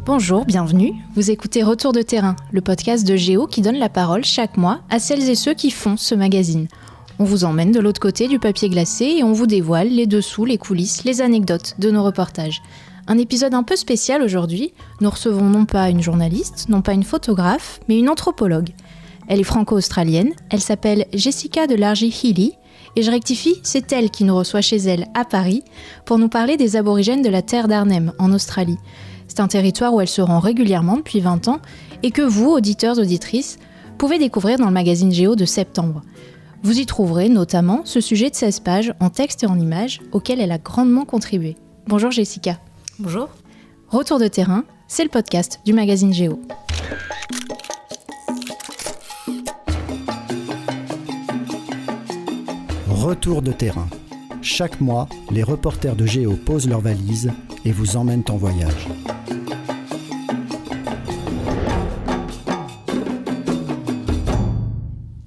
Bonjour, bienvenue. Vous écoutez Retour de terrain, le podcast de Géo qui donne la parole chaque mois à celles et ceux qui font ce magazine. On vous emmène de l'autre côté du papier glacé et on vous dévoile les dessous, les coulisses, les anecdotes de nos reportages. Un épisode un peu spécial aujourd'hui. Nous recevons non pas une journaliste, non pas une photographe, mais une anthropologue. Elle est franco-australienne, elle s'appelle Jessica de Largie-Healy et je rectifie, c'est elle qui nous reçoit chez elle à Paris pour nous parler des aborigènes de la terre d'Arnhem en Australie. C'est un territoire où elle se rend régulièrement depuis 20 ans et que vous, auditeurs, auditrices, pouvez découvrir dans le magazine Géo de septembre. Vous y trouverez notamment ce sujet de 16 pages en texte et en images auquel elle a grandement contribué. Bonjour Jessica. Bonjour. Retour de terrain, c'est le podcast du magazine Géo. Retour de terrain. Chaque mois, les reporters de Géo posent leurs valises et vous emmènent en voyage.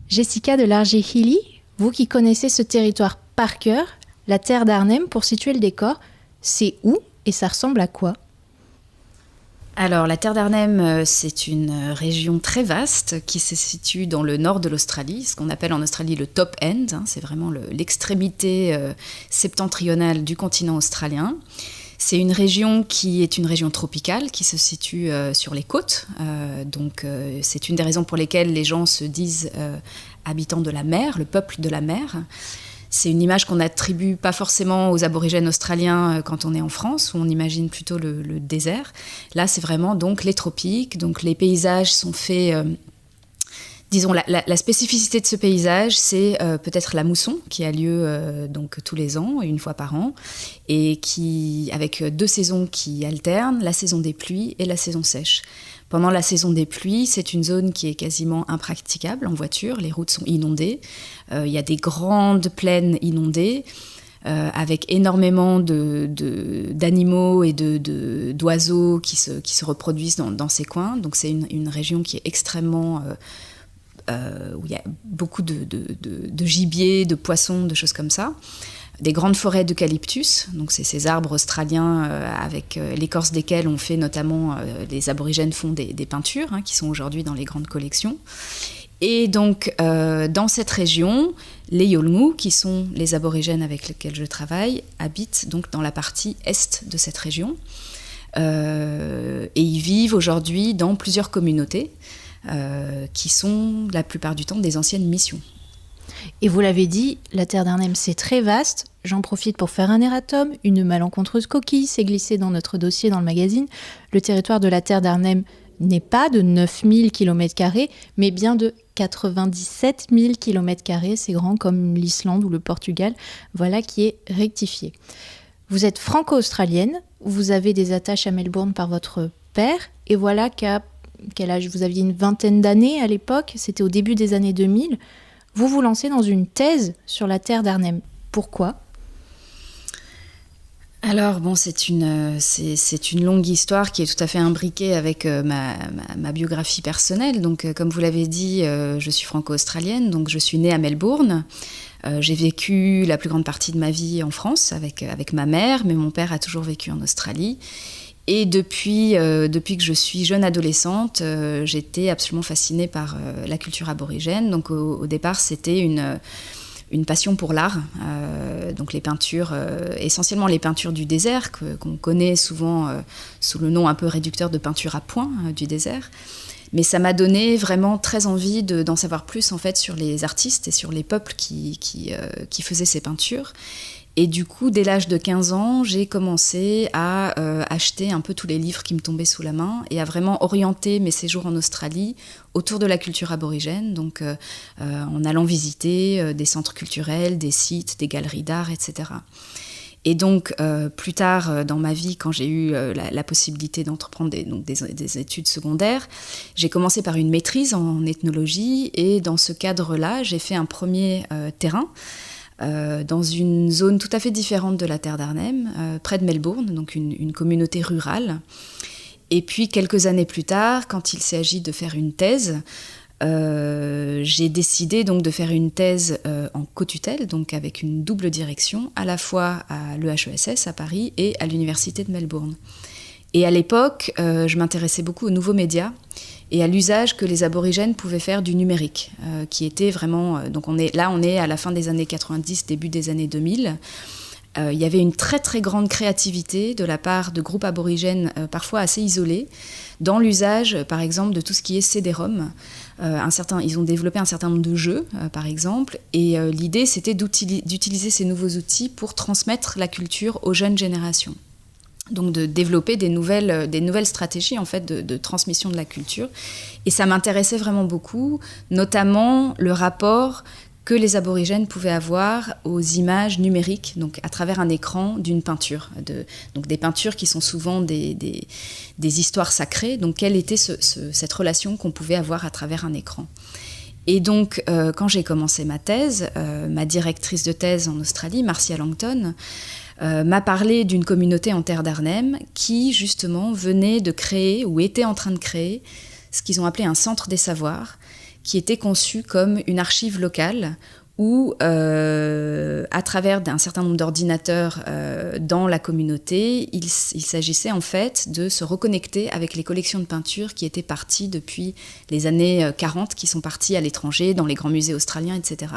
Jessica de Largie-Healy, vous qui connaissez ce territoire par cœur, la terre d'Arnhem, pour situer le décor, c'est où et ça ressemble à quoi ? Alors, la terre d'Arnhem, c'est une région très vaste qui se situe dans le nord de l'Australie, ce qu'on appelle en Australie le top end, c'est vraiment l'extrémité septentrionale du continent australien. C'est une région qui est une région tropicale qui se situe sur les côtes, donc c'est une des raisons pour lesquelles les gens se disent habitants de la mer, le peuple de la mer. C'est une image qu'on n'attribue pas forcément aux aborigènes australiens quand on est en France, où on imagine plutôt le désert. Là, c'est vraiment donc les tropiques, donc les paysages sont faits... Disons, la spécificité de ce paysage, c'est peut-être la mousson qui a lieu donc tous les ans, une fois par an, et avec 2 saisons qui alternent, la saison des pluies et la saison sèche. Pendant la saison des pluies, c'est une zone qui est quasiment impraticable en voiture, les routes sont inondées, il y a des grandes plaines inondées, avec énormément d'animaux et d'oiseaux qui se reproduisent dans ces coins, donc c'est une région qui est extrêmement... où il y a beaucoup de gibier, de poissons, de choses comme ça. Des grandes forêts d'eucalyptus, donc c'est ces arbres australiens avec l'écorce desquels on fait notamment, les aborigènes font des peintures qui sont aujourd'hui dans les grandes collections. Et donc dans cette région, les Yolngu, qui sont les aborigènes avec lesquels je travaille, habitent donc dans la partie est de cette région. Et ils vivent aujourd'hui dans plusieurs communautés. Qui sont la plupart du temps des anciennes missions. Et vous l'avez dit, la terre d'Arnhem c'est très vaste. J'en profite pour faire un erratum. Une malencontreuse coquille s'est glissée dans notre dossier dans le magazine. Le territoire de la terre d'Arnhem n'est pas de 9000 km², mais bien de 97 000 km². C'est grand comme l'Islande ou le Portugal. Voilà qui est rectifié. Vous êtes franco-australienne. Vous avez des attaches à Melbourne par votre père. Et voilà quel âge vous aviez, une vingtaine d'années à l'époque, c'était au début des années 2000, vous vous lancez dans une thèse sur la terre d'Arnhem. Pourquoi ? Alors bon, c'est une longue histoire qui est tout à fait imbriquée avec ma biographie personnelle. Donc comme vous l'avez dit, je suis franco-australienne, donc je suis née à Melbourne. J'ai vécu la plus grande partie de ma vie en France avec ma mère, mais mon père a toujours vécu en Australie. Et depuis que je suis jeune adolescente, j'étais absolument fascinée par la culture aborigène. Donc au départ, c'était une passion pour l'art. Donc les peintures, essentiellement les peintures du désert, qu'on connaît souvent sous le nom un peu réducteur de peinture à point du désert. Mais ça m'a donné vraiment très envie d'en savoir plus en fait, sur les artistes et sur les peuples qui faisaient ces peintures. Et du coup, dès l'âge de 15 ans, j'ai commencé à acheter un peu tous les livres qui me tombaient sous la main et à vraiment orienter mes séjours en Australie autour de la culture aborigène, donc en allant visiter des centres culturels, des sites, des galeries d'art, etc. Et donc, plus tard dans ma vie, quand j'ai eu la possibilité d'entreprendre des études secondaires, j'ai commencé par une maîtrise en ethnologie et dans ce cadre-là, j'ai fait un premier terrain dans une zone tout à fait différente de la terre d'Arnhem, près de Melbourne, donc une communauté rurale. Et puis, quelques années plus tard, quand il s'agit de faire une thèse, j'ai décidé donc de faire une thèse en co-tutelle, donc avec une double direction, à la fois à l'EHESS à Paris et à l'Université de Melbourne. Et à l'époque, je m'intéressais beaucoup aux nouveaux médias et à l'usage que les aborigènes pouvaient faire du numérique, qui était vraiment... donc on est à la fin des années 90, début des années 2000. Il y avait une très très grande créativité de la part de groupes aborigènes parfois assez isolés dans l'usage par exemple de tout ce qui est CD-ROM. Ils ont développé un certain nombre de jeux par exemple et l'idée c'était d'utiliser ces nouveaux outils pour transmettre la culture aux jeunes générations. Donc de développer des nouvelles stratégies en fait de transmission de la culture. Et ça m'intéressait vraiment beaucoup, notamment le rapport que les aborigènes pouvaient avoir aux images numériques, donc à travers un écran d'une peinture. Donc des peintures qui sont souvent des histoires sacrées. Donc quelle était cette relation qu'on pouvait avoir à travers un écran. Et donc quand j'ai commencé ma thèse, ma directrice de thèse en Australie, Marcia Langton, m'a parlé d'une communauté en terre d'Arnhem qui justement venait de créer ou était en train de créer ce qu'ils ont appelé un centre des savoirs, qui était conçu comme une archive locale où, à travers un certain nombre d'ordinateurs dans la communauté, il s'agissait en fait de se reconnecter avec les collections de peinture qui étaient parties depuis les années 40, qui sont parties à l'étranger, dans les grands musées australiens, etc.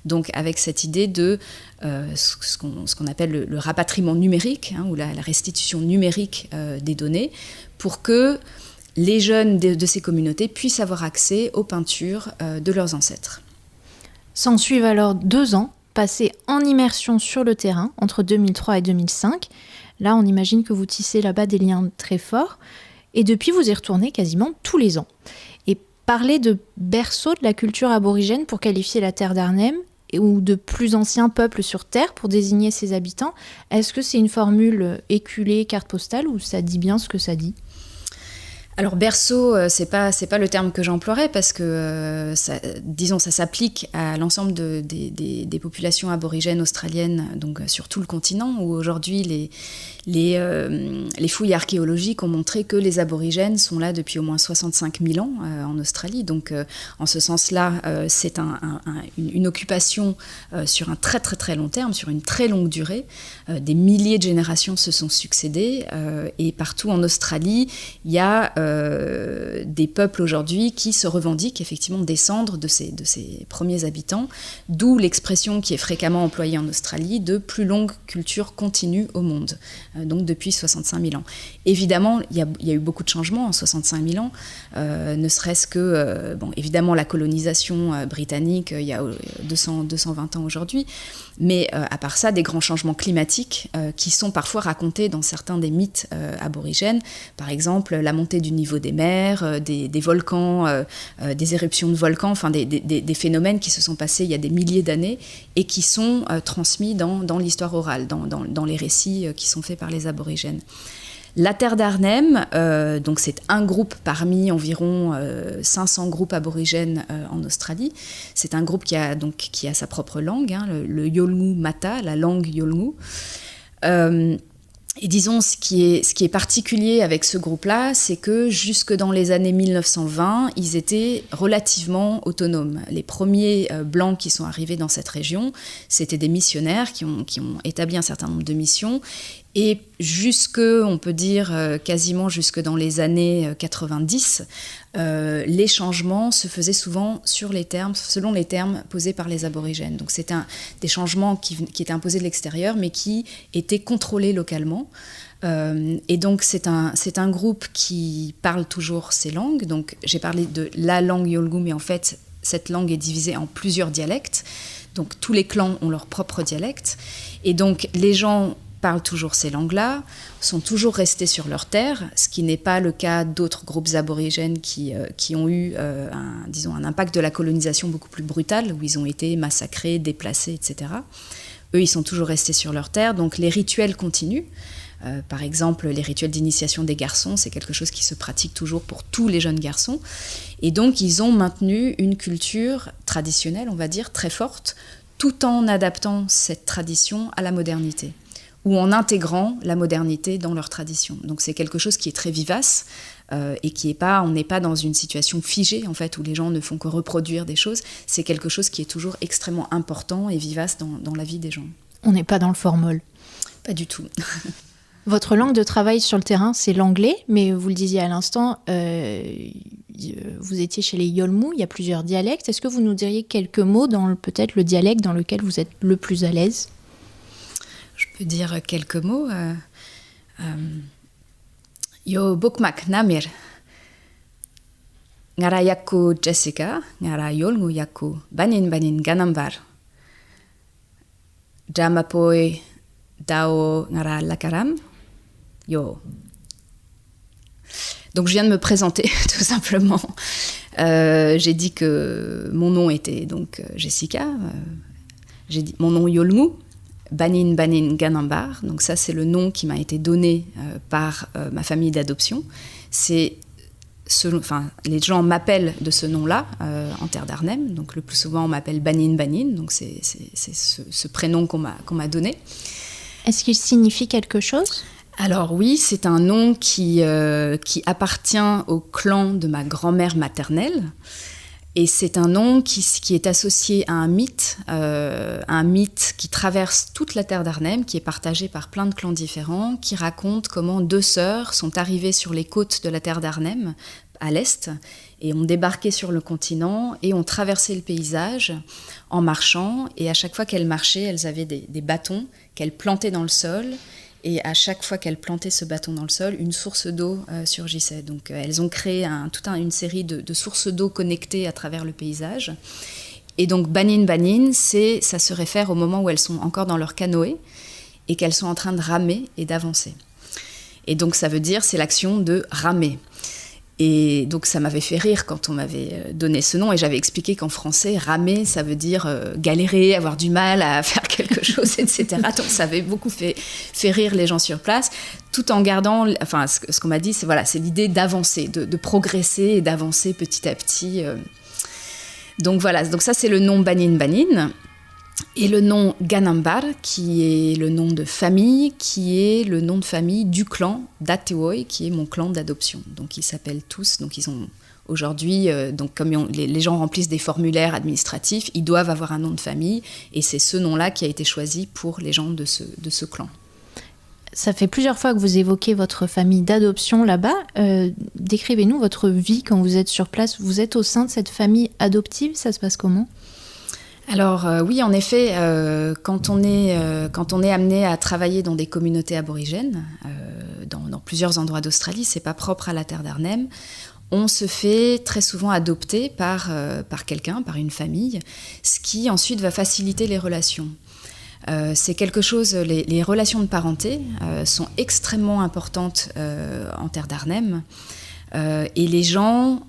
Donc avec cette idée de ce qu'on appelle le rapatriement numérique, ou la restitution numérique des données, pour que les jeunes de ces communautés puissent avoir accès aux peintures de leurs ancêtres. S'en suivent alors 2 ans passés en immersion sur le terrain entre 2003 et 2005. Là, on imagine que vous tissez là-bas des liens très forts. Et depuis, vous y retournez quasiment tous les ans. Et parler de berceau de la culture aborigène pour qualifier la terre d'Arnhem ou de plus anciens peuples sur Terre pour désigner ses habitants, est-ce que c'est une formule éculée, carte postale, ou ça dit bien ce que ça dit ? Alors berceau, c'est pas le terme que j'emploierais parce que ça s'applique à l'ensemble des populations aborigènes australiennes, donc sur tout le continent, où aujourd'hui les fouilles archéologiques ont montré que les aborigènes sont là depuis au moins 65 000 ans en Australie. Donc en ce sens-là, c'est une occupation sur un très très très long terme, sur une très longue durée. Des milliers de générations se sont succédées et partout en Australie, il y a des peuples aujourd'hui qui se revendiquent effectivement descendre de ces premiers habitants, d'où l'expression qui est fréquemment employée en Australie de plus longue culture continue au monde, donc depuis 65 000 ans. Évidemment, il y a eu beaucoup de changements en 65 000 ans, ne serait-ce que, évidemment, la colonisation britannique, il y a 220 ans aujourd'hui, mais à part ça, des grands changements climatiques qui sont parfois racontés dans certains des mythes aborigènes, par exemple la montée du niveau des mers, des volcans, des éruptions de volcans, enfin des phénomènes qui se sont passés il y a des milliers d'années et qui sont transmis dans l'histoire orale, dans les récits qui sont faits par les aborigènes. La terre d'Arnhem, donc c'est un groupe parmi environ 500 groupes aborigènes en Australie. C'est un groupe qui a sa propre langue, le Yolngu Mata, la langue Yolngu. Et disons, ce qui est particulier avec ce groupe-là, c'est que jusque dans les années 1920, ils étaient relativement autonomes. Les premiers blancs qui sont arrivés dans cette région, c'était des missionnaires qui ont établi un certain nombre de missions. Et on peut dire quasiment jusque dans les années 90, les changements se faisaient souvent selon les termes posés par les aborigènes. Donc c'était des changements qui étaient imposés de l'extérieur, mais qui étaient contrôlés localement. Et donc c'est un groupe qui parle toujours ces langues. Donc j'ai parlé de la langue Yolngu, mais en fait cette langue est divisée en plusieurs dialectes. Donc tous les clans ont leur propre dialecte. Et donc les gens parlent toujours ces langues-là, sont toujours restés sur leur terre, ce qui n'est pas le cas d'autres groupes aborigènes qui ont eu un impact de la colonisation beaucoup plus brutal, où ils ont été massacrés, déplacés, etc. Eux, ils sont toujours restés sur leur terre, donc les rituels continuent. Par exemple, les rituels d'initiation des garçons, c'est quelque chose qui se pratique toujours pour tous les jeunes garçons. Et donc, ils ont maintenu une culture traditionnelle, on va dire, très forte, tout en adaptant cette tradition à la modernité, ou en intégrant la modernité dans leur tradition. Donc c'est quelque chose qui est très vivace et on n'est pas dans une situation figée en fait où les gens ne font que reproduire des choses. C'est quelque chose qui est toujours extrêmement important et vivace dans la vie des gens. On n'est pas dans le formol. Pas du tout. Votre langue de travail sur le terrain, c'est l'anglais, mais vous le disiez à l'instant, vous étiez chez les Yolmu, il y a plusieurs dialectes. Est-ce que vous nous diriez quelques mots dans peut-être le dialecte dans lequel vous êtes le plus à l'aise ? Je peux dire quelques mots. Yo bokmak namir. Ngara yaku Jessica, ngara Yolmu yaku banin ganambar. Jamapoi dao ngara lakaram. Yo. Donc je viens de me présenter tout simplement. J'ai dit que mon nom était donc Jessica. J'ai dit mon nom Yolmu. Banin Ganambar, donc ça c'est le nom qui m'a été donné par ma famille d'adoption. Les gens m'appellent de ce nom-là en terre d'Arnhem, donc le plus souvent on m'appelle Banin, donc c'est ce prénom qu'on m'a donné. Est-ce qu'il signifie quelque chose ? Alors oui, c'est un nom qui appartient au clan de ma grand-mère maternelle. Et c'est un nom qui est associé à un mythe qui traverse toute la terre d'Arnhem, qui est partagé par plein de clans différents, qui raconte comment 2 sœurs sont arrivées sur les côtes de la terre d'Arnhem, à l'est, et ont débarqué sur le continent et ont traversé le paysage en marchant. Et à chaque fois qu'elles marchaient, elles avaient des bâtons qu'elles plantaient dans le sol. Et à chaque fois qu'elles plantaient ce bâton dans le sol, une source d'eau surgissait. Donc elles ont créé une série de sources d'eau connectées à travers le paysage. Et donc Banin, ça se réfère au moment où elles sont encore dans leur canoë et qu'elles sont en train de ramer et d'avancer. Et donc ça veut dire, c'est l'action de ramer. Et donc ça m'avait fait rire quand on m'avait donné ce nom, et j'avais expliqué qu'en français, ramer, ça veut dire galérer, avoir du mal à faire quelque chose, etc. Donc ça avait beaucoup fait rire les gens sur place, tout en gardant, enfin ce qu'on m'a dit, c'est l'idée d'avancer, de progresser et d'avancer petit à petit. Donc voilà, donc ça c'est le nom Banin. Et le nom Ganambar, qui est le nom de famille, qui est le nom de famille du clan d'Atewoy, qui est mon clan d'adoption. Donc ils s'appellent tous, donc ils ont aujourd'hui, donc comme les gens remplissent des formulaires administratifs, ils doivent avoir un nom de famille, et c'est ce nom-là qui a été choisi pour les gens de ce clan. Ça fait plusieurs fois que vous évoquez votre famille d'adoption là-bas. Décrivez-nous votre vie quand vous êtes sur place. Vous êtes au sein de cette famille adoptive, ça se passe comment ? Alors oui, en effet, quand on est amené à travailler dans des communautés aborigènes, dans plusieurs endroits d'Australie, c'est pas propre à la terre d'Arnhem, on se fait très souvent adopter par quelqu'un, par une famille, ce qui ensuite va faciliter les relations. C'est quelque chose, les relations de parenté sont extrêmement importantes en terre d'Arnhem, et les gens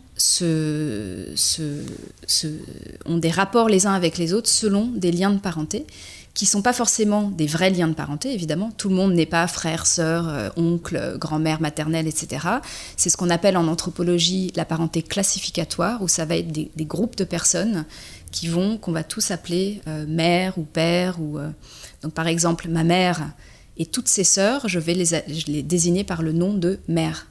ont des rapports les uns avec les autres selon des liens de parenté qui ne sont pas forcément des vrais liens de parenté, évidemment. Tout le monde n'est pas frère, sœur, oncle, grand-mère maternelle, etc. C'est ce qu'on appelle en anthropologie la parenté classificatoire, où ça va être des groupes de personnes qu'on va tous appeler mère ou père. Donc par exemple, ma mère et toutes ses sœurs, je vais les désigner par le nom de mère.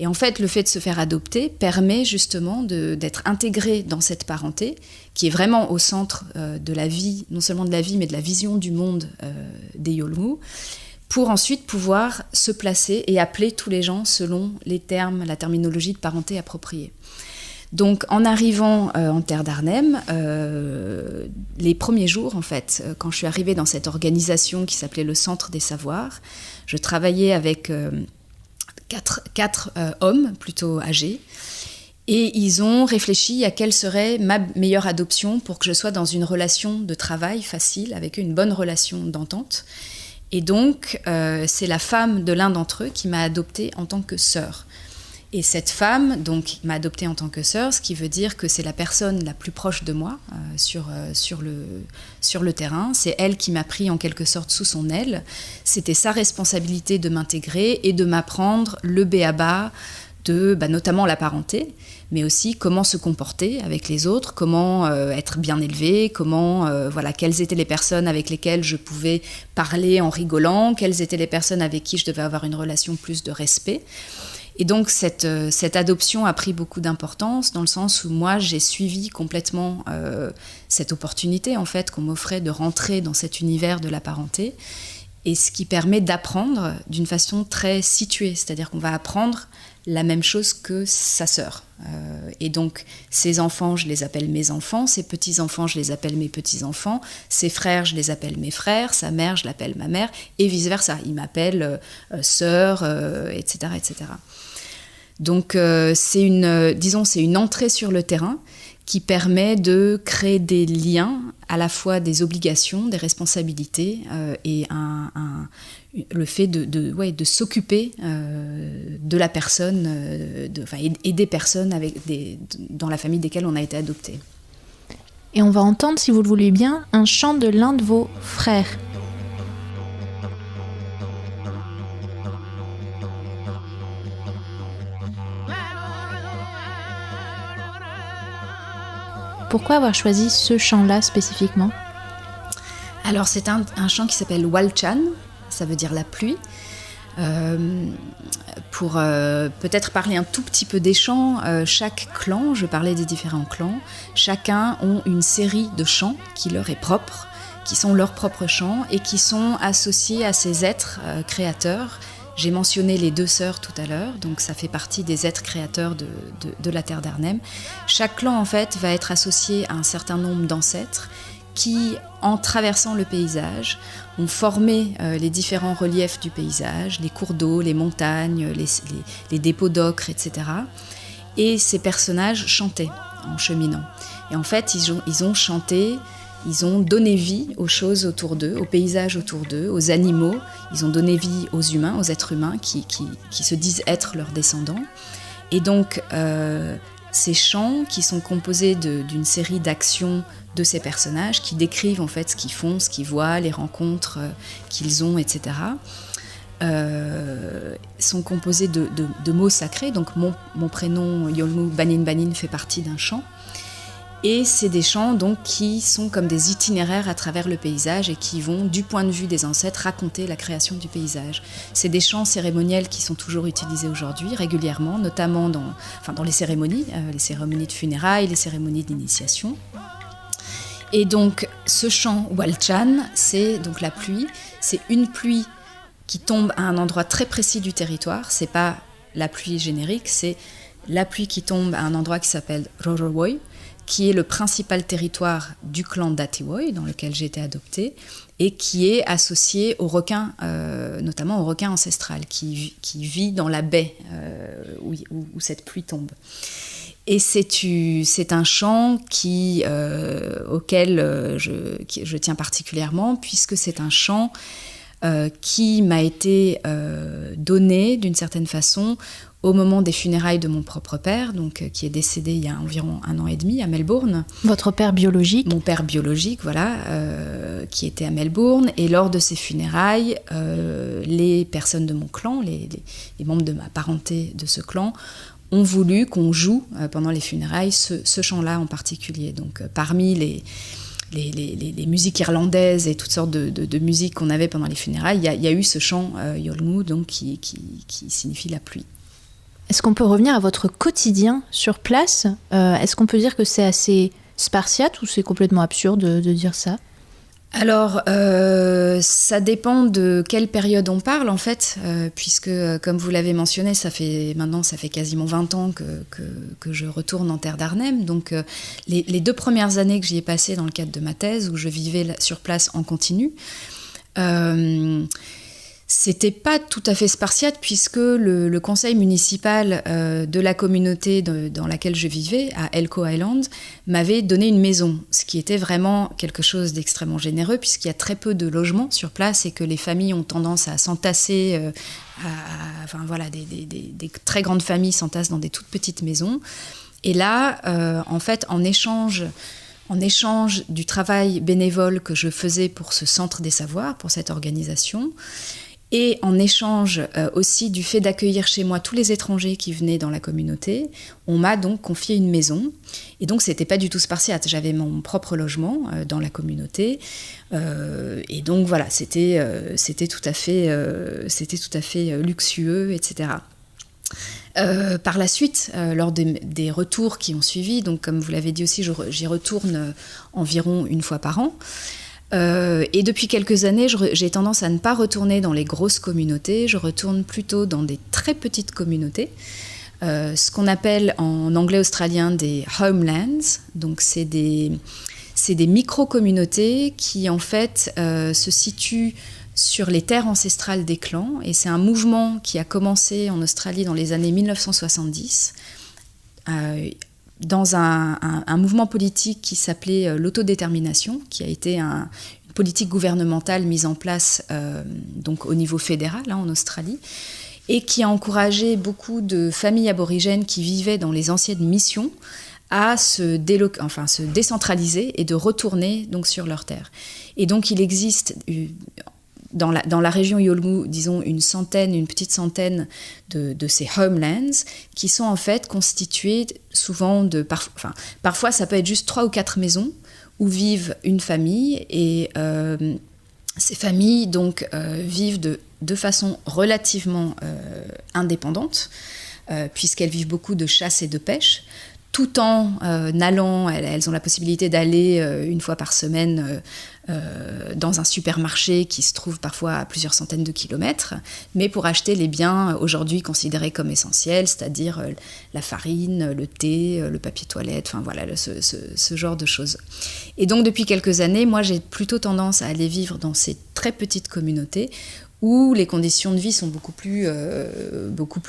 Et en fait, le fait de se faire adopter permet justement d'être intégré dans cette parenté qui est vraiment au centre de la vie, non seulement de la vie, mais de la vision du monde des Yolmu, pour ensuite pouvoir se placer et appeler tous les gens selon les termes, la terminologie de parenté appropriée. Donc, en arrivant en terre d'Arnhem, les premiers jours, en fait, quand je suis arrivée dans cette organisation qui s'appelait le Centre des Savoirs, je travaillais avec quatre hommes plutôt âgés, et ils ont réfléchi à quelle serait ma meilleure adoption pour que je sois dans une relation de travail facile, avec une bonne relation d'entente. Et donc, c'est la femme de l'un d'entre eux qui m'a adoptée en tant que sœur. Et cette femme donc, m'a adoptée en tant que sœur, ce qui veut dire que c'est la personne la plus proche de moi sur le terrain. C'est elle qui m'a pris en quelque sorte sous son aile. C'était sa responsabilité de m'intégrer et de m'apprendre le b.a.-ba de notamment la parenté, mais aussi comment se comporter avec les autres, comment être bien élevé, quelles étaient les personnes avec lesquelles je pouvais parler en rigolant, quelles étaient les personnes avec qui je devais avoir une relation plus de respect. Et donc cette adoption a pris beaucoup d'importance dans le sens où moi j'ai suivi complètement cette opportunité en fait qu'on m'offrait de rentrer dans cet univers de la parenté. et ce qui permet d'apprendre d'une façon très située, c'est-à-dire qu'on va apprendre la même chose que sa sœur. Et donc, ses enfants, je les appelle mes enfants, ses petits-enfants, je les appelle mes petits-enfants, ses frères, je les appelle mes frères, sa mère, je l'appelle ma mère, et vice-versa. Il m'appelle sœur, etc., etc. Donc, c'est une entrée sur le terrain qui permet de créer des liens, à la fois des obligations, des responsabilités, et le fait de s'occuper de la personne, et des personnes dans la famille desquelles on a été adopté. Et on va entendre, si vous le voulez bien, un chant de l'un de vos frères. Pourquoi avoir choisi ce chant-là spécifiquement ? Alors c'est un chant qui s'appelle Walchan, ça veut dire la pluie. Pour peut-être parler un tout petit peu des chants, chaque clan, je parlais des différents clans, chacun ont une série de chants qui leur est propre, qui sont leurs propres chants et qui sont associés à ces êtres créateurs. J'ai mentionné les 2 sœurs tout à l'heure, donc ça fait partie des êtres créateurs de la terre d'Arnhem. Chaque clan, en fait, va être associé à un certain nombre d'ancêtres qui, en traversant le paysage, ont formé les différents reliefs du paysage, les cours d'eau, les montagnes, les dépôts d'ocre, etc. Et ces personnages chantaient en cheminant. Et en fait, ils ont chanté. Ils ont donné vie aux choses autour d'eux, aux paysages autour d'eux, aux animaux. Ils ont donné vie aux humains, aux êtres humains qui se disent être leurs descendants. Et donc, ces chants qui sont composés d'une série d'actions de ces personnages qui décrivent en fait ce qu'ils font, ce qu'ils voient, les rencontres qu'ils ont, etc., sont composés de mots sacrés. Donc, mon prénom, Yolmu Banin Banin, fait partie d'un chant. Et c'est des chants donc, qui sont comme des itinéraires à travers le paysage et qui vont, du point de vue des ancêtres, raconter la création du paysage. C'est des chants cérémoniels qui sont toujours utilisés aujourd'hui, régulièrement, notamment dans les cérémonies de funérailles, les cérémonies d'initiation. Et donc, ce chant Walchan, c'est donc la pluie. C'est une pluie qui tombe à un endroit très précis du territoire. C'est pas la pluie générique, c'est la pluie qui tombe à un endroit qui s'appelle Rorowoy, qui est le principal territoire du clan d'Atiwoy, dans lequel j'ai été adoptée, et qui est associé au requin, notamment au requin ancestral, qui vit dans la baie où cette pluie tombe. Et c'est un chant auquel je tiens particulièrement, puisque c'est un chant qui m'a été donné, d'une certaine façon, au moment des funérailles de mon propre père, donc, qui est décédé il y a environ 1 an et demi à Melbourne. Votre père biologique ? Mon père biologique, voilà, qui était à Melbourne. Et lors de ces funérailles, les personnes de mon clan, les membres de ma parenté de ce clan, ont voulu qu'on joue pendant les funérailles ce chant-là en particulier. Donc parmi les musiques irlandaises et toutes sortes de musiques qu'on avait pendant les funérailles, il y a eu ce chant Yolmu, donc qui signifie la pluie. Est-ce qu'on peut revenir à votre quotidien sur place ? Est-ce qu'on peut dire que c'est assez spartiate ou c'est complètement absurde de dire ça ? Alors, ça dépend de quelle période on parle, en fait, puisque, comme vous l'avez mentionné, ça fait quasiment 20 ans que je retourne en terre d'Arnhem. Donc, les 2 premières années que j'y ai passées dans le cadre de ma thèse, où je vivais sur place en continu, c'était pas tout à fait spartiate, puisque le conseil municipal de la communauté dans laquelle je vivais, à Elcho Island, m'avait donné une maison, ce qui était vraiment quelque chose d'extrêmement généreux, puisqu'il y a très peu de logements sur place et que les familles ont tendance à s'entasser, des très grandes familles s'entassent dans des toutes petites maisons. Et là, en fait, en échange du travail bénévole que je faisais pour ce centre des savoirs, pour cette organisation, et en échange aussi du fait d'accueillir chez moi tous les étrangers qui venaient dans la communauté, on m'a donc confié une maison. Et donc, c'était pas du tout spartiate. J'avais mon propre logement dans la communauté. Et donc, voilà, c'était tout à fait luxueux, etc. Par la suite, lors des retours qui ont suivi, donc comme vous l'avez dit aussi, j'y retourne environ 1 fois par an. Et depuis quelques années, j'ai tendance à ne pas retourner dans les grosses communautés, je retourne plutôt dans des très petites communautés, ce qu'on appelle en anglais australien des homelands. Donc c'est des micro-communautés qui en fait se situent sur les terres ancestrales des clans, et c'est un mouvement qui a commencé en Australie dans les années 1970, dans un mouvement politique qui s'appelait l'autodétermination, qui a été une politique gouvernementale mise en place donc au niveau fédéral en Australie, et qui a encouragé beaucoup de familles aborigènes qui vivaient dans les anciennes missions à se décentraliser et de retourner donc sur leurs terres. Et donc il existe dans la région Yolngu, disons une petite centaine de ces homelands qui sont en fait constitués souvent parfois ça peut être juste 3 ou 4 maisons où vivent une famille, et ces familles donc vivent de façon relativement indépendante, puisqu'elles vivent beaucoup de chasse et de pêche, tout en allant, elles ont la possibilité d'aller une fois par semaine dans un supermarché qui se trouve parfois à plusieurs centaines de kilomètres, mais pour acheter les biens aujourd'hui considérés comme essentiels, c'est-à-dire la farine, le thé, le papier toilette, enfin voilà, ce genre de choses. Et donc depuis quelques années, moi j'ai plutôt tendance à aller vivre dans ces très petites communautés où les conditions de vie sont beaucoup plus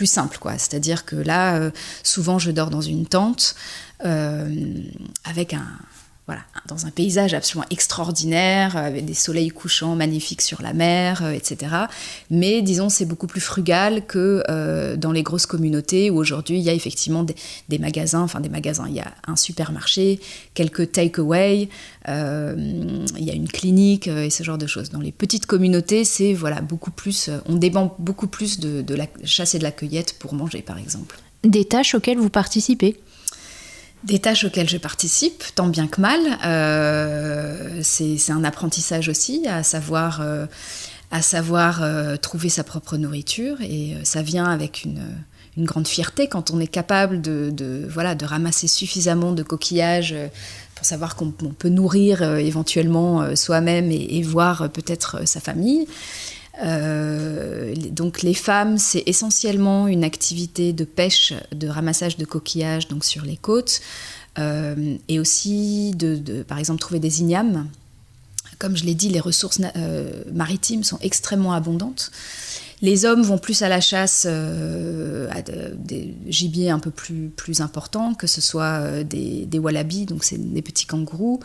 simples, quoi. C'est-à-dire que là, souvent, je dors dans une tente avec dans un paysage absolument extraordinaire, avec des soleils couchants magnifiques sur la mer, etc. Mais disons, c'est beaucoup plus frugal que dans les grosses communautés où aujourd'hui, il y a effectivement des magasins, il y a un supermarché, quelques take-away, il y a une clinique et ce genre de choses. Dans les petites communautés, c'est beaucoup plus, on dépend beaucoup plus de la chasse et de la cueillette pour manger, par exemple. Des tâches auxquelles vous participez ? Des tâches auxquelles je participe, tant bien que mal. C'est un apprentissage aussi, à savoir trouver sa propre nourriture. Et ça vient avec une grande fierté quand on est capable de ramasser suffisamment de coquillages pour savoir qu'on peut nourrir éventuellement soi-même et voir peut-être sa famille. Donc les femmes, c'est essentiellement une activité de pêche, de ramassage de coquillages donc sur les côtes, et aussi de par exemple trouver des ignames. Comme je l'ai dit, les ressources maritimes sont extrêmement abondantes. Les hommes vont plus à la chasse à des gibiers un peu plus importants, que ce soit des wallabies, donc c'est des petits kangourous,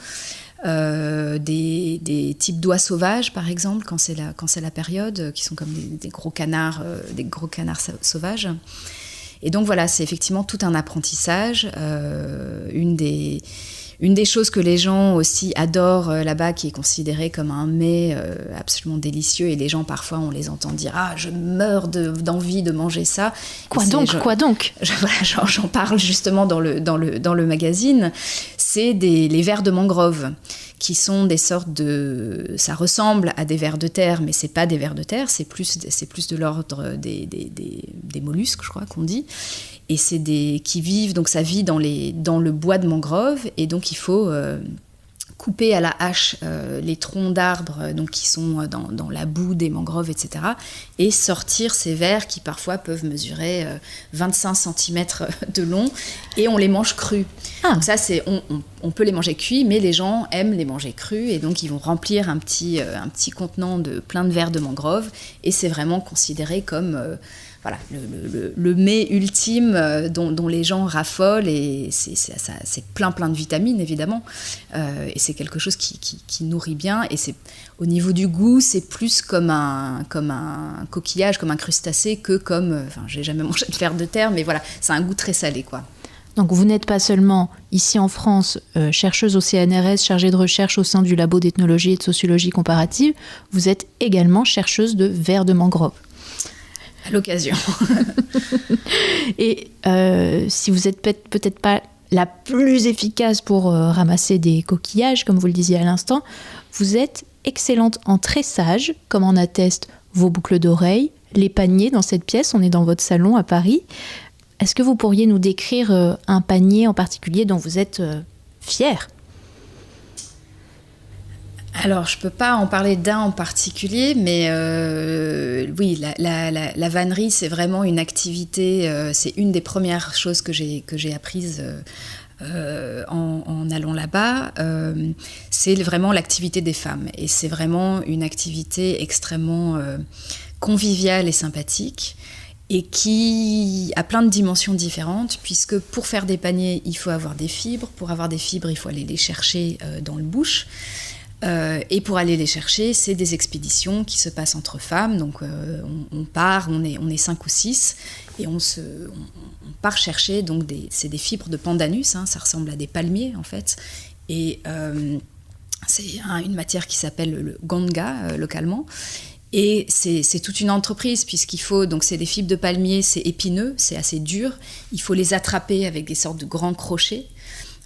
des types d'oies sauvages par exemple quand c'est la période, qui sont comme des gros canards sauvages. Et donc voilà, c'est effectivement tout un apprentissage. Une des choses que les gens aussi adorent là-bas, qui est considérée comme un mets absolument délicieux, et les gens parfois on les entend dire « Ah, je meurs d'envie de manger ça ». Quoi donc J'en parle justement dans le magazine. C'est les vers de mangrove, qui sont des sortes de... Ça ressemble à des vers de terre, mais c'est pas des vers de terre, c'est plus de l'ordre des mollusques, je crois qu'on dit. Et c'est qui vivent, donc ça vit dans le bois de mangrove, et donc il faut couper à la hache les troncs d'arbres donc qui sont dans la boue des mangroves, etc. et sortir ces vers qui parfois peuvent mesurer 25 cm de long, et on les mange crus. Donc ça, on peut les manger cuits, mais les gens aiment les manger crus, et donc ils vont remplir un petit contenant de plein de vers de mangrove, et c'est vraiment considéré comme... le mets ultime dont les gens raffolent, et c'est plein de vitamines évidemment, et c'est quelque chose qui nourrit bien, et c'est au niveau du goût, c'est plus comme un coquillage, comme un crustacé, que comme, j'ai jamais mangé de vers de terre, mais voilà, c'est un goût très salé, quoi. Donc vous n'êtes pas seulement, ici en France, chercheuse au CNRS, chargée de recherche au sein du labo d'ethnologie et de sociologie comparative, vous êtes également chercheuse de vers de mangrove. À l'occasion. Et si vous n'êtes peut-être pas la plus efficace pour ramasser des coquillages, comme vous le disiez à l'instant, vous êtes excellente en tressage, comme en attestent vos boucles d'oreilles, les paniers dans cette pièce. On est dans votre salon à Paris. Est-ce que vous pourriez nous décrire un panier en particulier dont vous êtes fière ? Alors, je ne peux pas en parler d'un en particulier, mais oui, la vannerie, c'est vraiment une activité, c'est une des premières choses que j'ai apprises en allant là-bas. C'est vraiment l'activité des femmes. Et c'est vraiment une activité extrêmement conviviale et sympathique, et qui a plein de dimensions différentes, puisque pour faire des paniers, il faut avoir des fibres. Pour avoir des fibres, il faut aller les chercher dans le bush. Et pour aller les chercher, c'est des expéditions qui se passent entre femmes. Donc on part, on est 5 ou 6, et on part chercher, donc c'est des fibres de pandanus, ça ressemble à des palmiers en fait. Et c'est une matière qui s'appelle le ganga localement. Et c'est toute une entreprise, puisqu'il faut, donc c'est des fibres de palmier, c'est épineux, c'est assez dur. Il faut les attraper avec des sortes de grands crochets.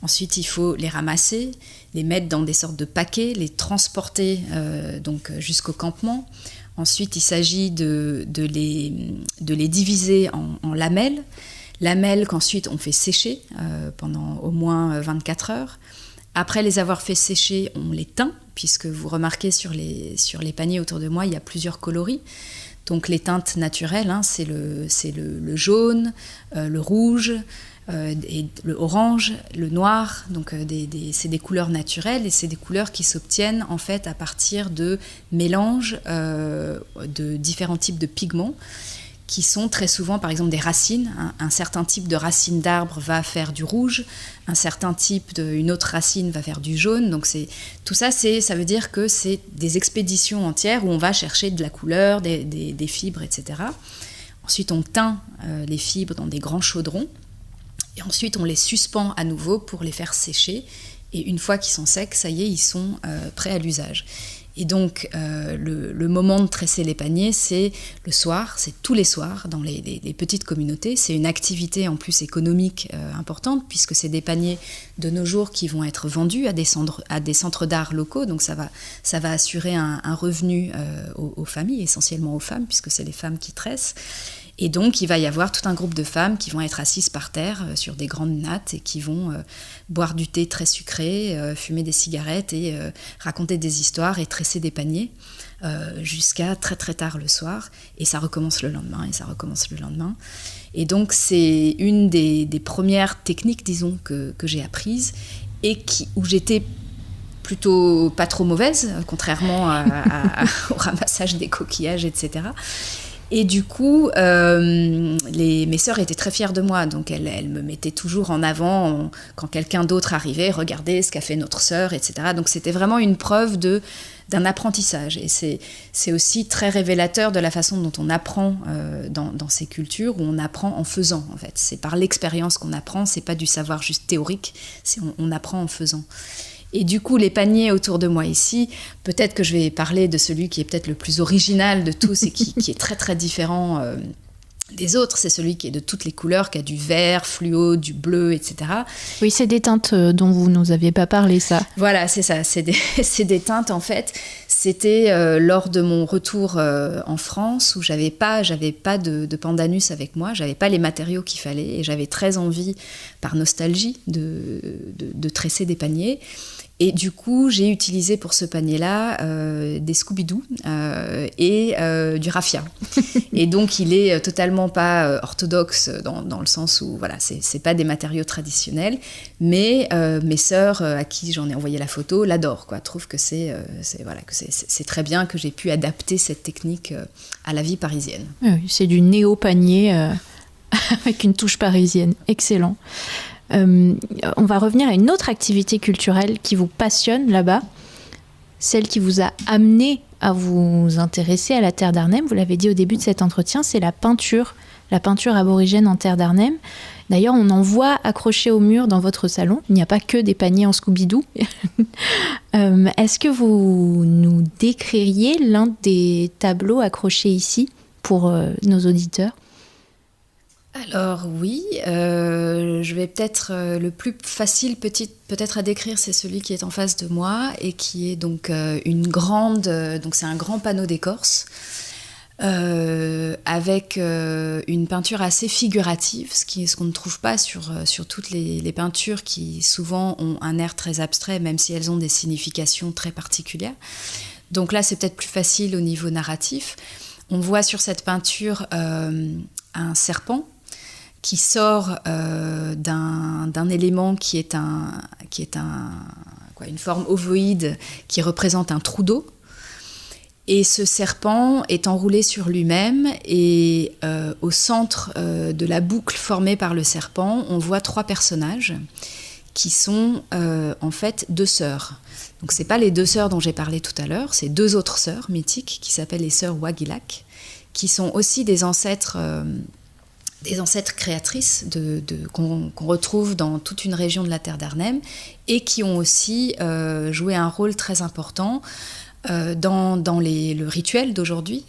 Ensuite, il faut les ramasser, les mettre dans des sortes de paquets, les transporter donc jusqu'au campement. Ensuite, il s'agit de les diviser en lamelles. Lamelles qu'ensuite on fait sécher pendant au moins 24 heures. Après les avoir fait sécher, on les teint, puisque vous remarquez sur les paniers autour de moi, il y a plusieurs coloris. Donc les teintes naturelles, c'est le jaune, le rouge, et le orange, le noir. Donc c'est des couleurs naturelles, et c'est des couleurs qui s'obtiennent en fait à partir de mélanges de différents types de pigments, qui sont très souvent, par exemple, des racines. Un certain type de racine d'arbre va faire du rouge, un certain type une autre racine va faire du jaune. Donc tout ça, ça veut dire que c'est des expéditions entières où on va chercher de la couleur, des fibres, etc. Ensuite, on teint les fibres dans des grands chaudrons, et ensuite on les suspend à nouveau pour les faire sécher. Et une fois qu'ils sont secs, ça y est, ils sont prêts à l'usage. Et donc, le moment de tresser les paniers, c'est le soir, c'est tous les soirs dans les petites communautés. C'est une activité en plus économique importante, puisque c'est des paniers de nos jours qui vont être vendus à des centres d'art locaux. Donc ça va assurer un revenu aux familles, essentiellement aux femmes, puisque c'est les femmes qui tressent. Et donc, il va y avoir tout un groupe de femmes qui vont être assises par terre sur des grandes nattes, et qui vont boire du thé très sucré, fumer des cigarettes et raconter des histoires et tresser des paniers jusqu'à très très tard le soir. Et ça recommence le lendemain, et ça recommence le lendemain. Et donc, c'est une des premières techniques, disons, que j'ai apprises, et où j'étais plutôt pas trop mauvaise, contrairement au ramassage des coquillages, etc. Et du coup, mes sœurs étaient très fières de moi, donc elles me mettaient toujours en avant quand quelqu'un d'autre arrivait, regardez ce qu'a fait notre sœur, etc. Donc c'était vraiment une preuve d'un apprentissage. Et c'est aussi très révélateur de la façon dont on apprend dans ces cultures, où on apprend en faisant, en fait. C'est par l'expérience qu'on apprend, c'est pas du savoir juste théorique, on apprend en faisant. Et du coup, les paniers autour de moi ici, peut-être que je vais parler de celui qui est peut-être le plus original de tous, et qui est très très différent des autres. C'est celui qui est de toutes les couleurs, qui a du vert, fluo, du bleu, etc. Oui, c'est des teintes dont vous nous aviez pas parlé, ça. Voilà, c'est ça, c'est des teintes en fait. C'était lors de mon retour en France, où j'avais pas de pandanus avec moi, j'avais pas les matériaux qu'il fallait, et j'avais très envie, par nostalgie, de tresser des paniers. Et du coup, j'ai utilisé pour ce panier-là des Scooby-Doo et du raffia. Et donc, il est totalement pas orthodoxe dans le sens où, voilà, c'est pas des matériaux traditionnels, mais mes sœurs, à qui j'en ai envoyé la photo, l'adorent, quoi. Trouvent que c'est très bien que j'ai pu adapter cette technique à la vie parisienne. Oui, c'est du néo-panier avec une touche parisienne. Excellent. On va revenir à une autre activité culturelle qui vous passionne là-bas, celle qui vous a amené à vous intéresser à la terre d'Arnhem. Vous l'avez dit au début de cet entretien, c'est la peinture aborigène en terre d'Arnhem. D'ailleurs, on en voit accrochés au mur dans votre salon. Il n'y a pas que des paniers en Scooby-Doo. Est-ce que vous nous décririez l'un des tableaux accrochés ici pour nos auditeurs ? Alors oui, je vais peut-être le plus facile peut-être à décrire, c'est celui qui est en face de moi, et qui est donc une grande, donc c'est un grand panneau d'écorce avec une peinture assez figurative, ce qu'on ne trouve pas sur toutes les peintures qui souvent ont un air très abstrait, même si elles ont des significations très particulières. Donc là, c'est peut-être plus facile au niveau narratif. On voit sur cette peinture un serpent qui sort d'un élément qui est une forme ovoïde qui représente un trou d'eau. Et ce serpent est enroulé sur lui-même et au centre de la boucle formée par le serpent, on voit 3 personnages qui sont en fait 2 sœurs. Donc c'est pas les 2 sœurs dont j'ai parlé tout à l'heure, c'est 2 autres sœurs mythiques qui s'appellent les sœurs Wagilak, qui sont aussi des ancêtres créatrices qu'on retrouve dans toute une région de la terre d'Arnhem et qui ont aussi joué un rôle très important dans le rituel d'aujourd'hui.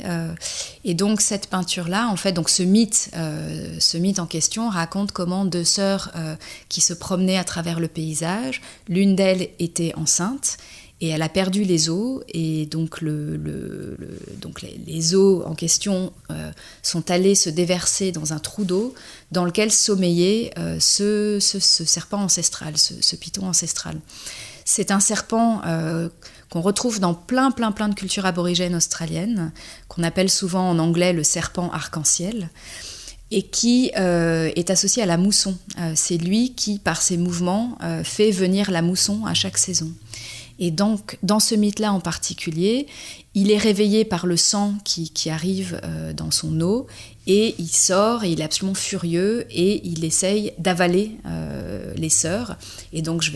Et donc cette peinture-là, en fait, donc ce mythe en question raconte comment 2 sœurs qui se promenaient à travers le paysage, l'une d'elles était enceinte et elle a perdu les os, et donc, donc les os en question sont allés se déverser dans un trou d'eau dans lequel sommeillait ce serpent ancestral, ce python ancestral. C'est un serpent qu'on retrouve dans plein de cultures aborigènes australiennes, qu'on appelle souvent en anglais le serpent arc-en-ciel, et qui est associé à la mousson. C'est lui qui, par ses mouvements, fait venir la mousson à chaque saison. Et donc, dans ce mythe-là en particulier, il est réveillé par le sang qui arrive dans son eau, et il sort, et il est absolument furieux, et il essaye d'avaler les sœurs. Et donc,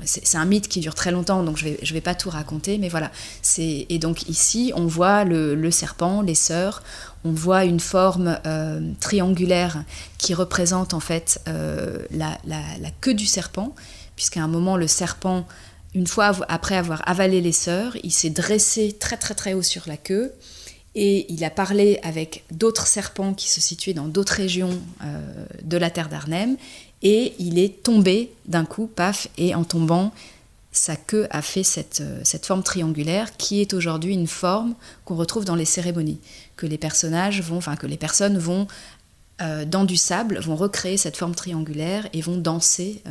c'est un mythe qui dure très longtemps, donc je vais pas tout raconter, mais voilà. Et donc ici, on voit le serpent, les sœurs, on voit une forme triangulaire qui représente en fait la queue du serpent, puisqu'à un moment, le serpent, une fois après avoir avalé les sœurs, il s'est dressé très haut sur la queue et il a parlé avec d'autres serpents qui se situaient dans d'autres régions de la terre d'Arnhem, et il est tombé d'un coup, paf, et en tombant, sa queue a fait cette forme triangulaire qui est aujourd'hui une forme qu'on retrouve dans les cérémonies, que les personnes vont dans du sable, vont recréer cette forme triangulaire et vont danser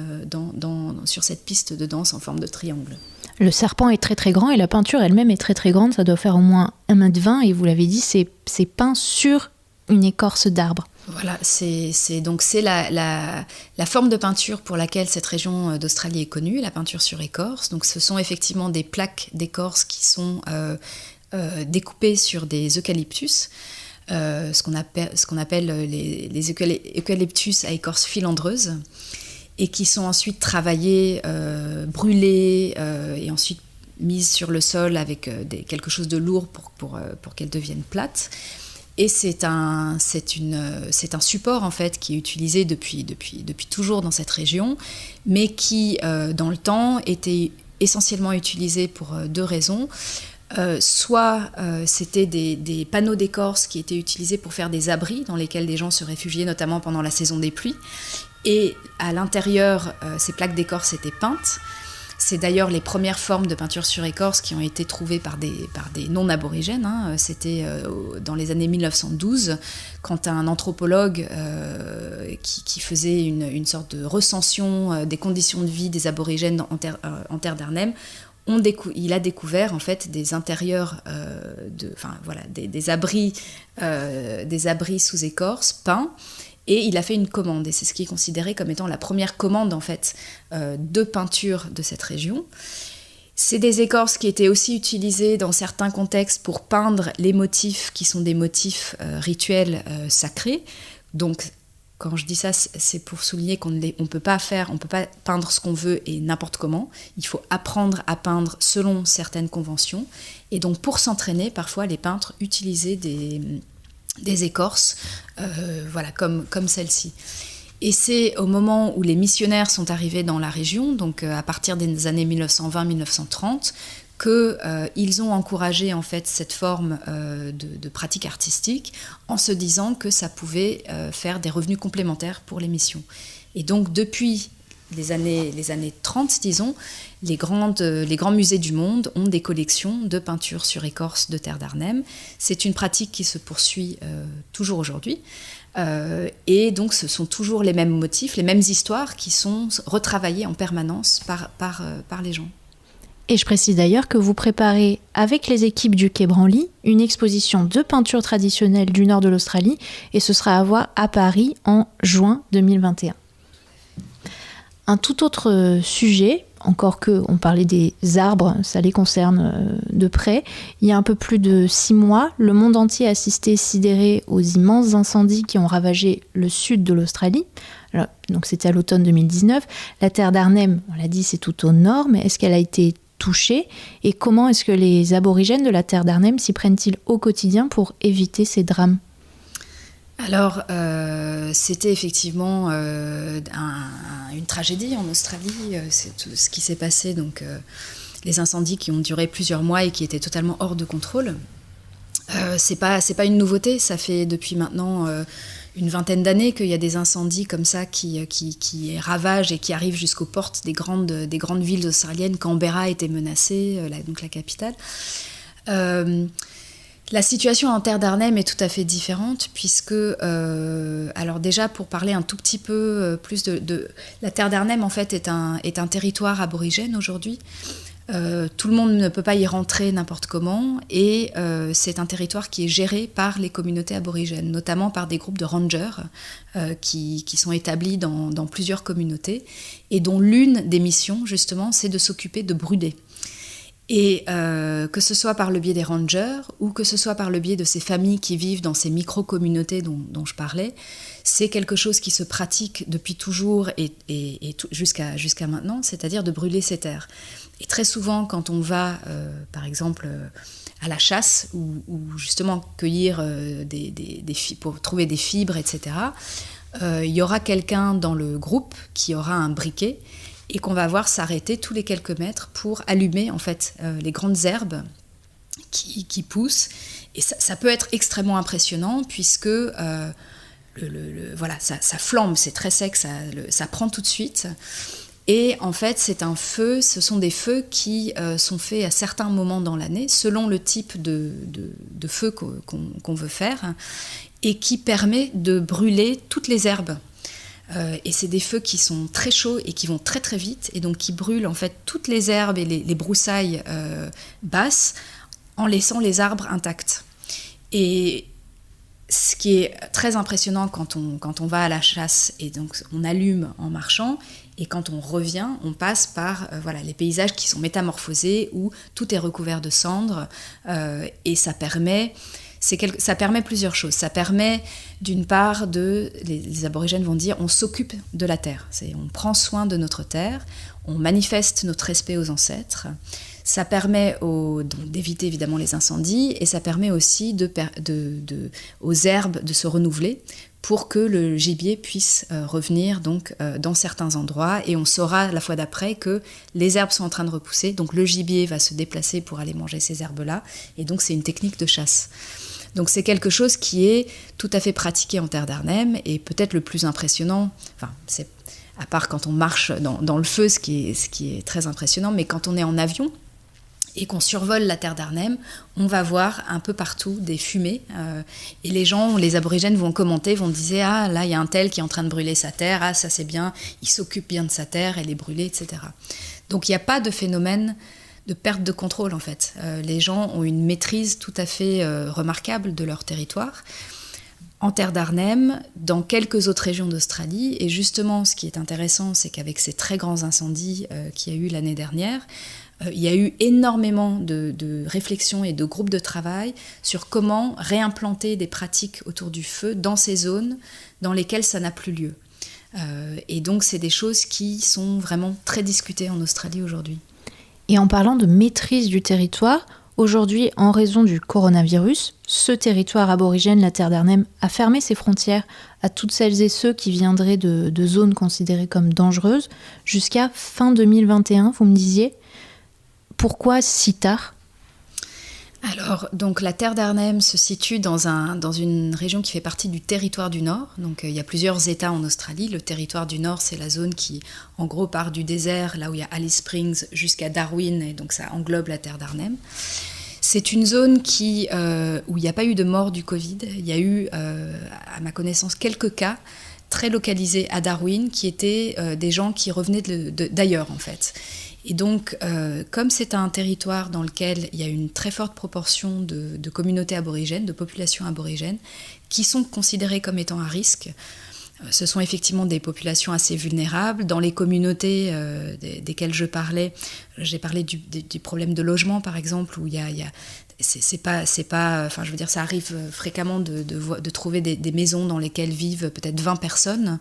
sur cette piste de danse en forme de triangle. Le serpent est très grand et la peinture elle-même est très grande, ça doit faire au moins 1,20 m, et vous l'avez dit, c'est peint sur une écorce d'arbre. Voilà, c'est la forme de peinture pour laquelle cette région d'Australie est connue, la peinture sur écorce. Donc ce sont effectivement des plaques d'écorce qui sont découpées sur des eucalyptus. Ce qu'on appelle les eucalyptus à écorce filandreuse, et qui sont ensuite travaillées, brûlées et ensuite mises sur le sol avec quelque chose de lourd pour qu'elles deviennent plates. Et c'est un support en fait qui est utilisé depuis toujours dans cette région, mais qui dans le temps était essentiellement utilisé pour 2 raisons. Soit c'était des panneaux d'écorce qui étaient utilisés pour faire des abris dans lesquels des gens se réfugiaient, notamment pendant la saison des pluies. Et à l'intérieur, ces plaques d'écorce étaient peintes. C'est d'ailleurs les premières formes de peinture sur écorce qui ont été trouvées par des non-aborigènes. C'était dans les années 1912, quand un anthropologue qui faisait une sorte de recension des conditions de vie des aborigènes en terre d'Arnhem, il a découvert en fait des intérieurs, des abris sous écorce peints, et il a fait une commande, et c'est ce qui est considéré comme étant la première commande en fait de peinture de cette région. C'est des écorces qui étaient aussi utilisées dans certains contextes pour peindre les motifs qui sont des motifs rituels sacrés. Donc quand je dis ça, c'est pour souligner qu'on ne peut pas peindre ce qu'on veut et n'importe comment. Il faut apprendre à peindre selon certaines conventions. Et donc, pour s'entraîner, parfois, les peintres utilisaient des écorces, comme celle-ci. Et c'est au moment où les missionnaires sont arrivés dans la région, donc à partir des années 1920-1930, qu'ils ont encouragé en fait cette forme de pratique artistique en se disant que ça pouvait faire des revenus complémentaires pour les missions. Et donc depuis les années 30, disons, les grands musées du monde ont des collections de peintures sur écorce de terre d'Arnhem. C'est une pratique qui se poursuit toujours aujourd'hui. Et donc, ce sont toujours les mêmes motifs, les mêmes histoires qui sont retravaillées en permanence par les gens. Et je précise d'ailleurs que vous préparez, avec les équipes du Quai Branly, une exposition de peinture traditionnelle du nord de l'Australie, et ce sera à voir à Paris en juin 2021. Un tout autre sujet, encore qu'on parlait des arbres, ça les concerne de près. Il y a un peu plus de 6 mois, le monde entier a assisté sidéré aux immenses incendies qui ont ravagé le sud de l'Australie. Alors, donc c'était à l'automne 2019. La terre d'Arnhem, on l'a dit, c'est tout au nord, mais est-ce qu'elle a été touchée ? Et comment est-ce que les aborigènes de la terre d'Arnhem s'y prennent-ils au quotidien pour éviter ces drames ? Alors, c'était effectivement une tragédie en Australie. C'est tout ce qui s'est passé, donc les incendies qui ont duré plusieurs mois et qui étaient totalement hors de contrôle. C'est pas une nouveauté, ça fait depuis maintenant une vingtaine d'années qu'il y a des incendies comme ça qui ravagent et qui arrivent jusqu'aux portes des grandes villes australiennes. Canberra était menacée, donc la capitale. La situation en terre d'Arnhem est tout à fait différente puisque, alors déjà pour parler un tout petit peu plus de la terre d'Arnhem en fait est un territoire aborigène aujourd'hui. Tout le monde ne peut pas y rentrer n'importe comment et c'est un territoire qui est géré par les communautés aborigènes, notamment par des groupes de rangers qui sont établis dans plusieurs communautés et dont l'une des missions justement c'est de s'occuper de brûler. Et que ce soit par le biais des rangers ou que ce soit par le biais de ces familles qui vivent dans ces micro-communautés dont je parlais, c'est quelque chose qui se pratique depuis toujours et jusqu'à maintenant, c'est-à-dire de brûler ces terres. Et très souvent, quand on va, par exemple, à la chasse ou justement cueillir pour trouver des fibres, etc., il y aura quelqu'un dans le groupe qui aura un briquet et qu'on va voir s'arrêter tous les quelques mètres pour allumer en fait les grandes herbes qui poussent. Et ça peut être extrêmement impressionnant puisque voilà, ça flambe, c'est très sec, ça prend tout de suite. Et en fait, ce sont des feux qui sont faits à certains moments dans l'année, selon le type de feu qu'on veut faire, et qui permet de brûler toutes les herbes. Et c'est des feux qui sont très chauds et qui vont très très vite, et donc qui brûlent en fait toutes les herbes et les broussailles basses, en laissant les arbres intacts. Et ce qui est très impressionnant quand on va à la chasse, et donc on allume en marchant, et quand on revient, on passe par les paysages qui sont métamorphosés, où tout est recouvert de cendres, et ça permet plusieurs choses. Ça permet, d'une part, les aborigènes vont dire, on s'occupe de la terre. On prend soin de notre terre, on manifeste notre respect aux ancêtres. Ça permet d'éviter évidemment les incendies, et ça permet aussi aux herbes de se renouveler pour que le gibier puisse revenir donc, dans certains endroits. Et on saura la fois d'après que les herbes sont en train de repousser, donc le gibier va se déplacer pour aller manger ces herbes-là. Et donc c'est une technique de chasse. Donc c'est quelque chose qui est tout à fait pratiqué en terre d'Arnhem, et peut-être le plus impressionnant, c'est à part quand on marche dans le feu, ce qui est très impressionnant, mais quand on est en avion et qu'on survole la terre d'Arnhem, on va voir un peu partout des fumées, et les aborigènes vont commenter, vont dire « Ah, là, il y a un tel qui est en train de brûler sa terre, ah, ça c'est bien, il s'occupe bien de sa terre, elle est brûlée, etc. » Donc il n'y a pas de phénomène de perte de contrôle en fait. Les gens ont une maîtrise tout à fait remarquable de leur territoire. En terre d'Arnhem, dans quelques autres régions d'Australie, et justement ce qui est intéressant, c'est qu'avec ces très grands incendies qu'il y a eu l'année dernière, il y a eu énormément de réflexions et de groupes de travail sur comment réimplanter des pratiques autour du feu dans ces zones dans lesquelles ça n'a plus lieu. Et donc c'est des choses qui sont vraiment très discutées en Australie aujourd'hui. Et en parlant de maîtrise du territoire, aujourd'hui, en raison du coronavirus, ce territoire aborigène, la terre d'Arnhem, a fermé ses frontières à toutes celles et ceux qui viendraient de zones considérées comme dangereuses jusqu'à fin 2021, vous me disiez. Pourquoi si tard ? Alors, donc la terre d'Arnhem se situe dans une région qui fait partie du territoire du Nord. Donc il y a plusieurs États en Australie. Le territoire du Nord, c'est la zone qui, en gros, part du désert, là où il y a Alice Springs, jusqu'à Darwin, et donc ça englobe la terre d'Arnhem. C'est une zone où il n'y a pas eu de mort du Covid. Il y a eu, à ma connaissance, quelques cas très localisés à Darwin, qui étaient des gens qui revenaient d'ailleurs, en fait. Et donc, comme c'est un territoire dans lequel il y a une très forte proportion de communautés aborigènes, de populations aborigènes, qui sont considérées comme étant à risque, ce sont effectivement des populations assez vulnérables. Dans les communautés desquelles j'ai parlé du problème de logement, par exemple, où il y a enfin, je veux dire, ça arrive fréquemment de trouver des maisons dans lesquelles vivent peut-être 20 personnes.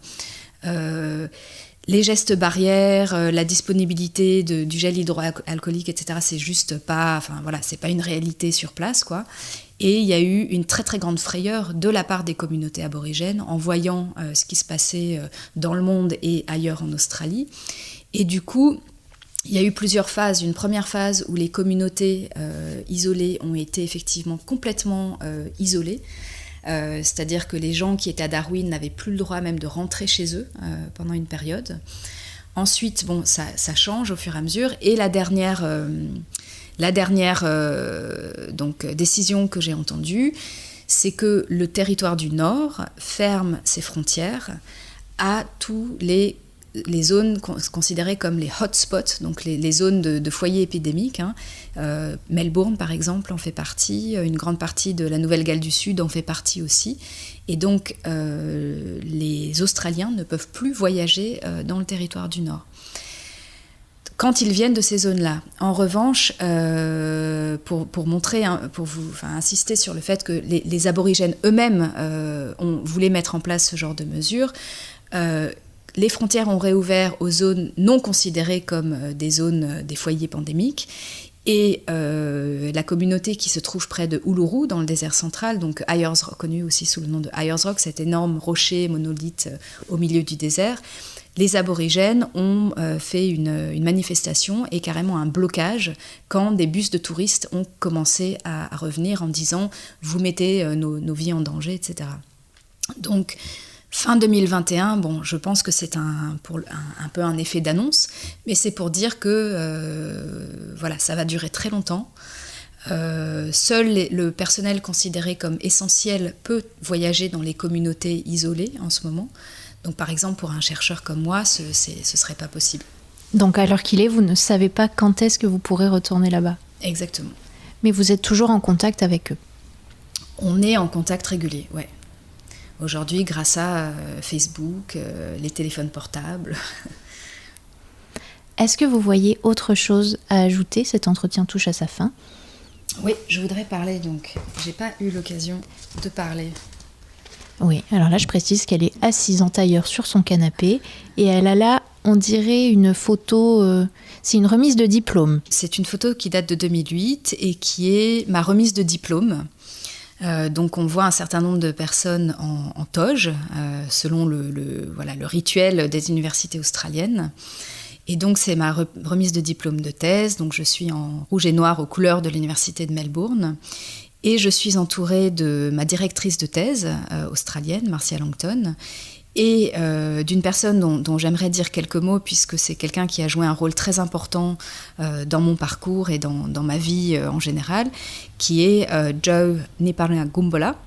Les gestes barrières, la disponibilité du gel hydroalcoolique, etc., c'est juste pas, enfin voilà, c'est pas une réalité sur place, quoi. Et il y a eu une très très grande frayeur de la part des communautés aborigènes en voyant ce qui se passait dans le monde et ailleurs en Australie. Et du coup, il y a eu plusieurs phases. Une première phase où les communautés isolées ont été effectivement complètement isolées. C'est-à-dire que les gens qui étaient à Darwin n'avaient plus le droit même de rentrer chez eux pendant une période. Ensuite, bon, ça change au fur et à mesure. Et la dernière donc, décision que j'ai entendue, c'est que le territoire du Nord ferme ses frontières à tous les zones considérées comme les hotspots, donc les zones de foyers épidémiques. Melbourne, par exemple, en fait partie. Une grande partie de la Nouvelle-Galles du Sud en fait partie aussi. Et donc, les Australiens ne peuvent plus voyager dans le territoire du Nord quand ils viennent de ces zones-là. En revanche, pour insister sur le fait que les aborigènes eux-mêmes voulaient mettre en place ce genre de mesures, les frontières ont réouvert aux zones non considérées comme des zones des foyers pandémiques. Et la communauté qui se trouve près de Uluru, dans le désert central, donc Ayers Rock, connu aussi sous le nom de Ayers Rock, cet énorme rocher monolithe au milieu du désert, les aborigènes ont fait une manifestation et carrément un blocage quand des bus de touristes ont commencé à revenir en disant « vous mettez nos vies en danger », etc. Donc, fin 2021, bon, je pense que c'est un peu un effet d'annonce, mais c'est pour dire que voilà, ça va durer très longtemps. Seul le personnel considéré comme essentiel peut voyager dans les communautés isolées en ce moment. Donc par exemple, pour un chercheur comme moi, ce serait pas possible. Donc à l'heure qu'il est, vous ne savez pas quand est-ce que vous pourrez retourner là-bas? Exactement. Mais vous êtes toujours en contact avec eux? On est en contact régulier, ouais. Aujourd'hui, grâce à Facebook, les téléphones portables. Est-ce que vous voyez autre chose à ajouter? Cet entretien touche à sa fin. Oui, je voudrais parler donc. J'ai pas eu l'occasion de parler. Oui, alors là, je précise qu'elle est assise en tailleur sur son canapé et elle a là, on dirait, une photo... c'est une remise de diplôme. C'est une photo qui date de 2008 et qui est ma remise de diplôme. Donc on voit un certain nombre de personnes en toge, selon le rituel des universités australiennes. Et donc c'est ma remise de diplôme de thèse, donc je suis en rouge et noir aux couleurs de l'université de Melbourne. Et je suis entourée de ma directrice de thèse australienne, Marcia Langton, et d'une personne dont j'aimerais dire quelques mots, puisque c'est quelqu'un qui a joué un rôle très important dans mon parcours et dans ma vie en général, qui est Joe Niparagumbola,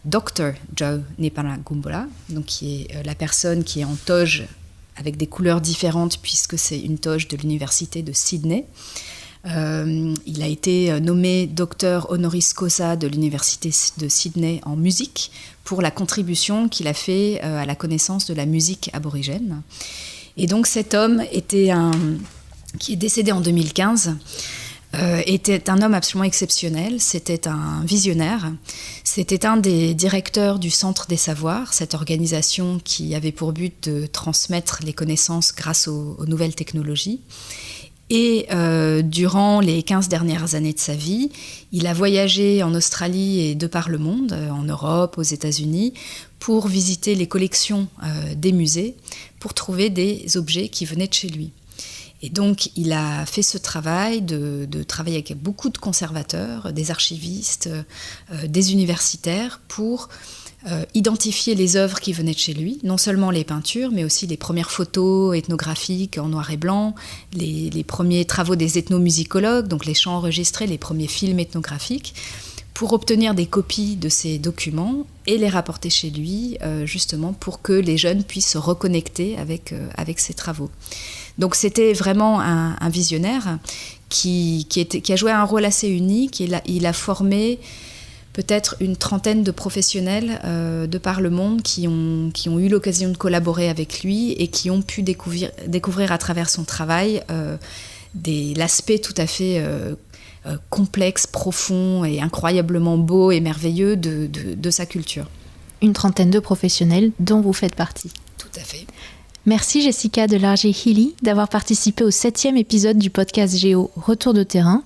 Dr. Joe Niparagumbola, donc qui est la personne qui est en toge avec des couleurs différentes, puisque c'est une toge de l'université de Sydney. Il a été nommé docteur honoris causa de l'université de Sydney en musique pour la contribution qu'il a fait à la connaissance de la musique aborigène. Et donc cet homme qui est décédé en 2015, était un homme absolument exceptionnel. C'était un visionnaire. C'était un des directeurs du Centre des Savoirs, cette organisation qui avait pour but de transmettre les connaissances grâce aux nouvelles technologies. Et durant les 15 dernières années de sa vie, il a voyagé en Australie et de par le monde, en Europe, aux États-Unis, pour visiter les collections des musées, pour trouver des objets qui venaient de chez lui. Et donc, il a fait ce travail de travailler avec beaucoup de conservateurs, des archivistes, des universitaires pour identifier les œuvres qui venaient de chez lui, non seulement les peintures, mais aussi les premières photos ethnographiques en noir et blanc, les premiers travaux des ethnomusicologues, donc les chants enregistrés, les premiers films ethnographiques, pour obtenir des copies de ces documents et les rapporter chez lui, justement pour que les jeunes puissent se reconnecter avec ces travaux. Donc c'était vraiment un visionnaire qui a joué un rôle assez unique. Il a formé peut-être une trentaine de professionnels de par le monde qui ont eu l'occasion de collaborer avec lui et qui ont pu découvrir à travers son travail l'aspect tout à fait complexe, profond et incroyablement beau et merveilleux de sa culture. Une trentaine de professionnels dont vous faites partie. Tout à fait. Merci Jessica Delargey-Healy d'avoir participé au 7e épisode du podcast Géo Retour de terrain.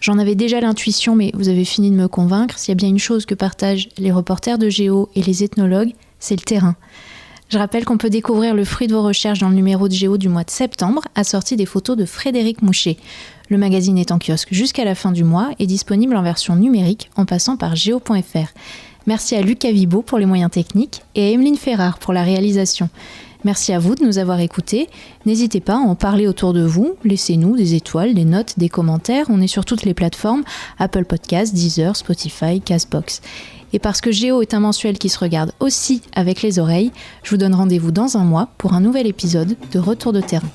J'en avais déjà l'intuition, mais vous avez fini de me convaincre. S'il y a bien une chose que partagent les reporters de Géo et les ethnologues, c'est le terrain. Je rappelle qu'on peut découvrir le fruit de vos recherches dans le numéro de Géo du mois de septembre, assorti des photos de Frédéric Mouchet. Le magazine est en kiosque jusqu'à la fin du mois et disponible en version numérique en passant par géo.fr. Merci à Lucas Vibo pour les moyens techniques et à Emeline Ferrard pour la réalisation. Merci à vous de nous avoir écoutés. N'hésitez pas à en parler autour de vous. Laissez-nous des étoiles, des notes, des commentaires. On est sur toutes les plateformes, Apple Podcasts, Deezer, Spotify, Castbox. Et parce que Géo est un mensuel qui se regarde aussi avec les oreilles, je vous donne rendez-vous dans un mois pour un nouvel épisode de Retour de terrain.